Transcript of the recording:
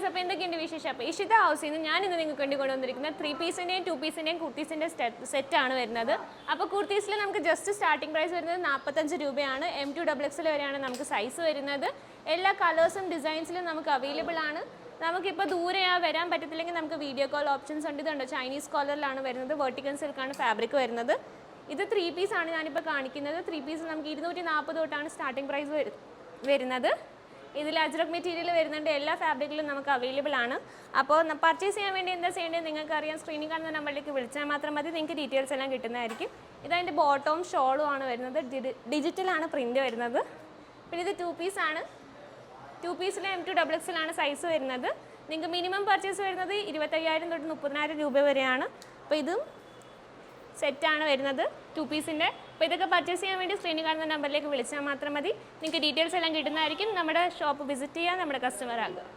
Guys, അപ്പോൾ എന്തൊക്കെയുണ്ട് വിശേഷം? അപ്പോൾ ഇഷിത ഹൗസിൽ നിന്ന് ഞാൻ ഇന്ന് നിങ്ങൾക്ക് വേണ്ടി കൊണ്ടുവന്നിരിക്കുന്ന 3 പീസിൻ്റെയും 2 പീസിൻ്റെയും കുർത്തീസിൻ്റെ സെറ്റാണ് വരുന്നത്. അപ്പോൾ കുർത്തീസിൽ നമുക്ക് ജസ്റ്റ് സ്റ്റാർട്ടിംഗ് പ്രൈസ് വരുന്നത് 45 രൂപയാണ്. M2XXL വരെയാണ് നമുക്ക് സൈസ് വരുന്നത്. എല്ലാ കളേഴ്സും ഡിസൈൻസിലും നമുക്ക് അവൈലബിൾ ആണ്. നമുക്കിപ്പോൾ ദൂരെ വരാൻ പറ്റത്തില്ലെങ്കിൽ നമുക്ക് വീഡിയോ കോൾ ഓപ്ഷൻസ് ഉണ്ട്. ഇതുണ്ട്, ചൈനീസ് കോളറിലാണ് വരുന്നത്. വെർട്ടിക്കൽ സിൽക്കാണ് ഫാബ്രിക് വരുന്നത്. ഇത് 3 പീസാണ് ഞാനിപ്പോൾ കാണിക്കുന്നത്. 3 പീസ് നമുക്ക് 240 തൊട്ടാണ് സ്റ്റാർട്ടിംഗ് പ്രൈസ് വരുന്നത്. ഇതിൽ അജ്രക് മെറ്റീരിയൽ വരുന്നുണ്ട്. എല്ലാ ഫാബ്രിക്കിലും നമുക്ക് അവൈലബിൾ ആണ്. അപ്പോൾ പർച്ചേസ് ചെയ്യാൻ വേണ്ടി എന്താ ചെയ്യേണ്ടത് നിങ്ങൾക്ക് അറിയാം. സ്ക്രീനിൽ കാണുന്ന നമ്പറിലേക്ക് വിളിച്ചാൽ മാത്രം മതി. നിങ്ങൾക്ക് ഡീറ്റെയിൽസ് എല്ലാം കിട്ടുന്നതായിരിക്കും. ഇതതിൻ്റെ ബോട്ടവും ഷോളും ആണ് വരുന്നത്. ഡിജിറ്റലാണ് പ്രിൻ്റ് വരുന്നത്. പിന്നെ ഇത് 2 പീസാണ്. 2 പീസിൽ M2XXL ആണ് സൈസ് വരുന്നത്. നിങ്ങൾക്ക് മിനിമം പർച്ചേസ് വരുന്നത് 25,000 തൊട്ട് 30,000 രൂപ വരെയാണ്. അപ്പോൾ ഇതും സെറ്റാണ് വരുന്നത് 2 പീസിൻ്റെ. അപ്പോൾ ഇതൊക്കെ പർച്ചേസ് ചെയ്യാൻ വേണ്ടി സ്ക്രീനിൽ കാണുന്ന നമ്പറിലേക്ക് വിളിച്ചാൽ മാത്രം മതി. നിങ്ങൾക്ക് ഡീറ്റെയിൽസ് എല്ലാം കിട്ടുന്നതായിരിക്കും. നമ്മുടെ ഷോപ്പ് വിസിറ്റ് ചെയ്യുക, നമ്മുടെ കസ്റ്റമർ ആകുക.